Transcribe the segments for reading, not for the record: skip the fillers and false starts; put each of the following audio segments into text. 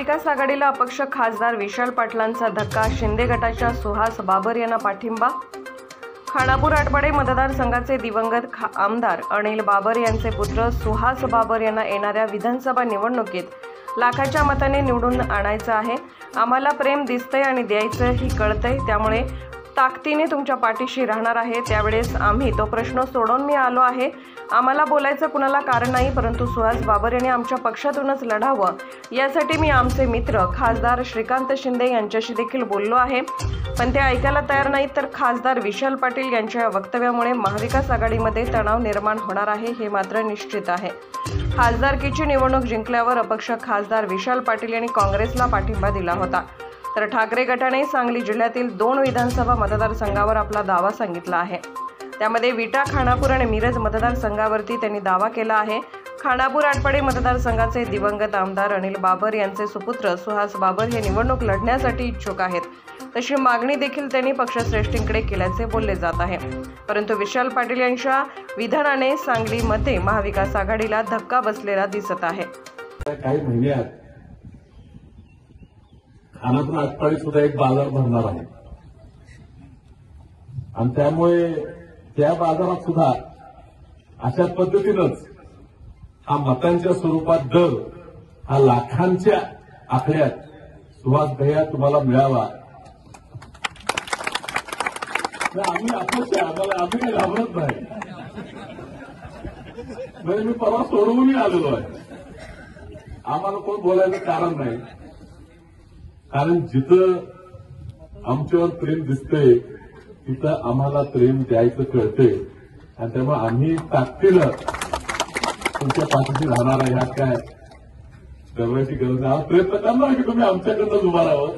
महाविकास आघाडीला अपक्ष खासदार विशाल पाटलांचा धक्का, शिंदे गटाच्या सुहास बाबर यांना पाठिंबा। खानापूर आटपाडी मतदारसंघाचे दिवंगत आमदार अनिल बाबर यांचे पुत्र सुहास बाबर यांना येणाऱ्या विधानसभा निवडणुकीत लाखाच्या मताने निवडून आणायचं आहे। आम्हाला प्रेम दिसतंय आणि द्यायचंही कळतंय, त्यामुळे ताकदीने तुमच्या पाठीशी राहणार आहे। त्यावेळेस आम्ही तो प्रश्न सोडून मी आलो आहे। आम्हाला बोलायचं कुणाला कारण नाही, परंतु सुहास बाबर यांनी आमच्या पक्षातूनच लढावं यासाठी मी आमचे मित्र खासदार श्रीकांत शिंदे यांच्याशी देखील बोललो आहे, पण ते ऐकायला तयार नाहीत। तर खासदार विशाल पाटील यांच्या वक्तव्यामुळे महाविकास आघाडीमध्ये तणाव निर्माण होणार आहे हे मात्र निश्चित आहे। खासदारकीची निवडणूक जिंकल्यावर अपक्ष खासदार विशाल पाटील यांनी काँग्रेसला पाठिंबा दिला होता, तर ठाकरे गटाने सांगली जिल्ह्यातील 2 विधानसभा मतदारसंघावर आपला दावा सांगितला आहे। त्यामध्ये विटा, खानापूर आणि मिरज मतदारसंघावरती त्यांनी दावा केला आहे। खानापूर आटपाडी मतदारसंघाचे दिवंगत आमदार अनिल बाबर यांचे सुपुत्र सुहास बाबर हे निवडणूक लढण्यासाठी इच्छुक आहेत, तशी मागणी देखील त्यांनी पक्षश्रेष्ठींकडे केल्याचे बोलले जात आहे। परंतु विशाल पाटील यांच्या विधानाने सांगलीमध्ये महाविकास आघाडीला धक्का बसलेला दिसत आहे। काही महिन्यात खानापूर आटपाडी सुद्धा एक बाजार भरणार आहे आणि त्यामुळे त्या बाजारात सुद्धा अशा पद्धतीनंच हा मतांच्या स्वरूपात दर हा लाखांच्या आकड्यात सुहास भैया तुम्हाला मिळावा। आम्ही अपक्ष आम्हाला आम्ही काही घाबरत नाही, म्हणजे मी परवा सोडवूनही आलेलो आहे। आम्हाला कोण बोलायचं कारण नाही, कारण जिथं आमच्यावर प्रेम दिसतंय तिथं आम्हाला प्रेम द्यायचं कळतंय आणि त्यामुळे आम्ही ताकदीनं तुमच्या पाठीशी राहणार आहे। ह्यात काय डरवायची गरज नाही। हा प्रयत्न करणार की तुम्ही आमच्याकडनं उभा राहावं,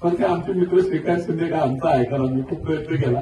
पण काय आमचे मित्र श्रीकांत शिंदे का आमचा ऐकायला मी खूप प्रयत्न केला,